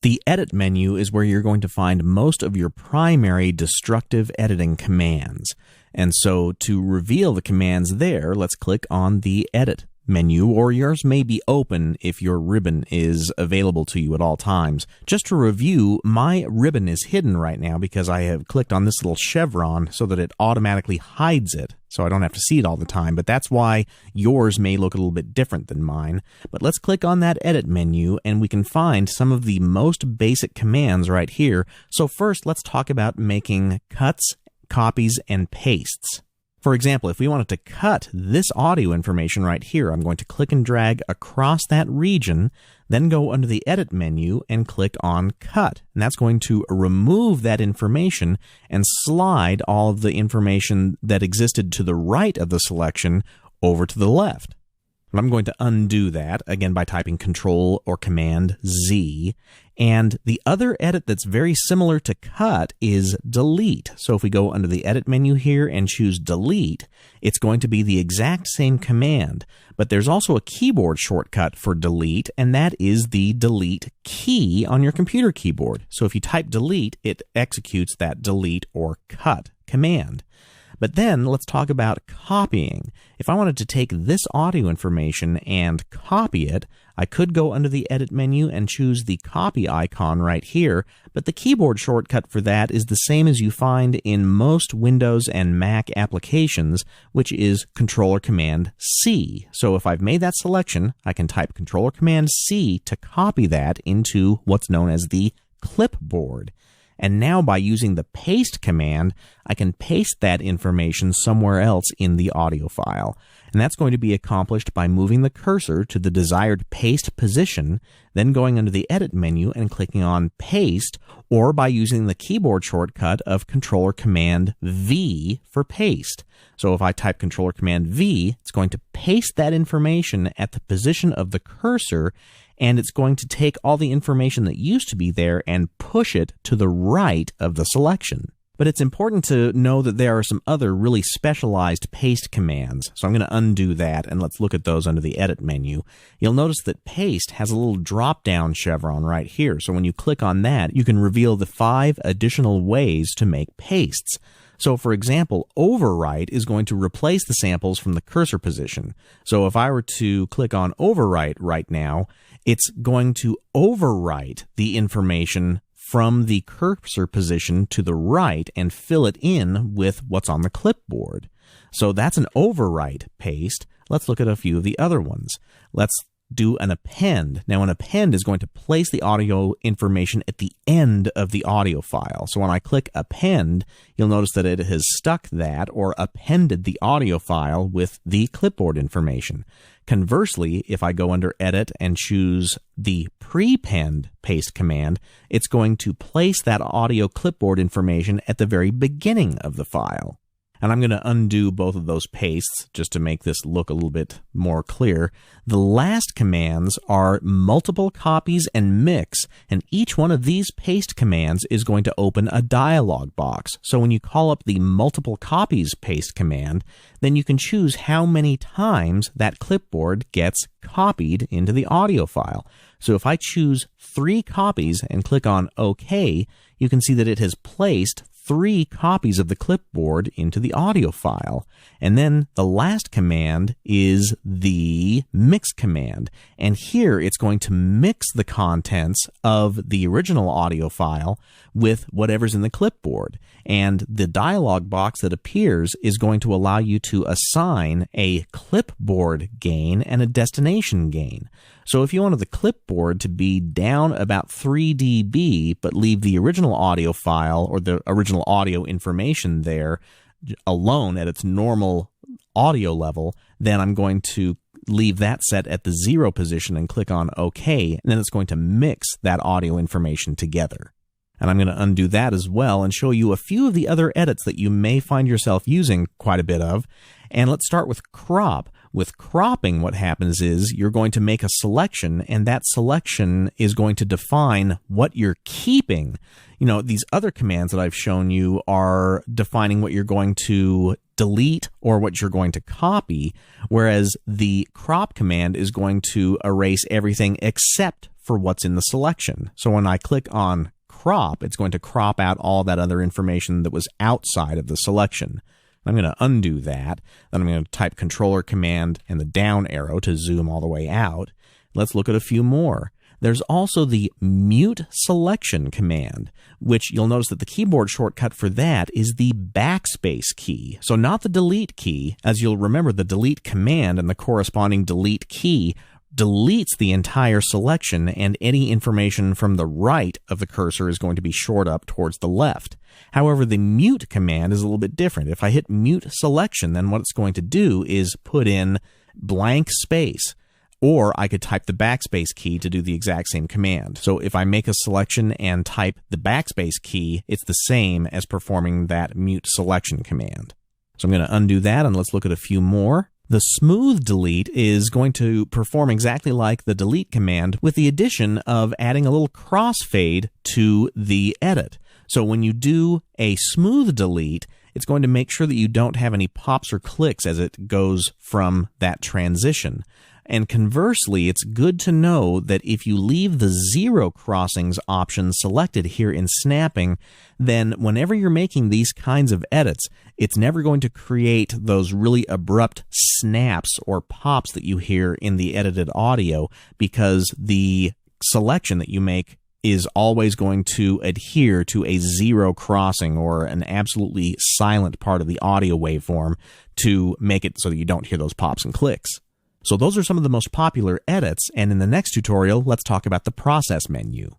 The Edit menu is where you're going to find most of your primary destructive editing commands. And so to reveal the commands there, let's click on the Edit menu, or yours may be open if your ribbon is available to you at all times. Just to review, my ribbon is hidden right now because I have clicked on this little chevron so that it automatically hides it, so I don't have to see it all the time, but that's why yours may look a little bit different than mine. But let's click on that Edit menu and we can find some of the most basic commands right here. So first, let's talk about making cuts, copies, and pastes. For example, if we wanted to cut this audio information right here, I'm going to click and drag across that region, then go under the Edit menu and click on Cut. And that's going to remove that information and slide all of the information that existed to the right of the selection over to the left. But I'm going to undo that, again, by typing Control or Command Z. And the other edit that's very similar to Cut is Delete. So if we go under the Edit menu here and choose Delete, it's going to be the exact same command. But there's also a keyboard shortcut for Delete, and that is the Delete key on your computer keyboard. So if you type Delete, it executes that Delete or Cut command. But then let's talk about copying. If I wanted to take this audio information and copy it, I could go under the Edit menu and choose the copy icon right here, but the keyboard shortcut for that is the same as you find in most Windows and Mac applications, which is Control or Command C. So if I've made that selection, I can type Control or Command C to copy that into what's known as the clipboard. And now by using the paste command, I can paste that information somewhere else in the audio file. And that's going to be accomplished by moving the cursor to the desired paste position, then going under the Edit menu and clicking on Paste, or by using the keyboard shortcut of Control or Command V for paste. So if I type Control or Command V, it's going to paste that information at the position of the cursor, and it's going to take all the information that used to be there and push it to the right of the selection. But it's important to know that there are some other really specialized paste commands. So I'm going to undo that, and let's look at those under the Edit menu. You'll notice that Paste has a little drop-down chevron right here. So when you click on that, you can reveal the 5 additional ways to make pastes. So for example, Overwrite is going to replace the samples from the cursor position. So if I were to click on Overwrite right now, it's going to overwrite the information from the cursor position to the right and fill it in with what's on the clipboard. So that's an overwrite paste. Let's look at a few of the other ones. Let's do an append. Now an append is going to place the audio information at the end of the audio file. So when I click append, you'll notice that it has stuck that or appended the audio file with the clipboard information. Conversely, if I go under Edit and choose the prepend paste command, it's going to place that audio clipboard information at the very beginning of the file. And I'm going to undo both of those pastes just to make this look a little bit more clear. The last commands are multiple copies and mix, and each one of these paste commands is going to open a dialog box. So when you call up the multiple copies paste command, then you can choose how many times that clipboard gets copied into the audio file. So if I choose 3 copies and click on OK, you can see that it has placed 3 copies of the clipboard into the audio file. And then the last command is the mix command. And here it's going to mix the contents of the original audio file with whatever's in the clipboard. And the dialog box that appears is going to allow you to assign a clipboard gain and a destination gain. So if you wanted the clipboard to be down about 3 dB, but leave the original audio file or the original audio information there alone at its normal audio level, then I'm going to leave that set at the 0 position and click on OK, and then it's going to mix that audio information together. And I'm going to undo that as well and show you a few of the other edits that you may find yourself using quite a bit of. And let's start with crop. With cropping, what happens is you're going to make a selection, and that selection is going to define what you're keeping. You know, these other commands that I've shown you are defining what you're going to delete or what you're going to copy, whereas the crop command is going to erase everything except for what's in the selection. So when I click on crop, it's going to crop out all that other information that was outside of the selection. I'm going to undo that. Then I'm going to type controller command and the down arrow to zoom all the way out. Let's look at a few more. There's also the mute selection command, which you'll notice that the keyboard shortcut for that is the backspace key. So not the delete key. As you'll remember, the delete command and the corresponding delete key deletes the entire selection, and any information from the right of the cursor is going to be short up towards the left. However, the mute command is a little bit different. If I hit mute selection, then what it's going to do is put in blank space. Or I could type the backspace key to do the exact same command. So if I make a selection and type the backspace key, it's the same as performing that mute selection command. So I'm going to undo that, and let's look at a few more. The smooth delete is going to perform exactly like the delete command, with the addition of adding a little crossfade to the edit. So when you do a smooth delete, it's going to make sure that you don't have any pops or clicks as it goes from that transition. And conversely, it's good to know that if you leave the zero crossings option selected here in snapping, then whenever you're making these kinds of edits, it's never going to create those really abrupt snaps or pops that you hear in the edited audio, because the selection that you make is always going to adhere to a zero crossing or an absolutely silent part of the audio waveform to make it so that you don't hear those pops and clicks. So those are some of the most popular edits, and in the next tutorial, let's talk about the process menu.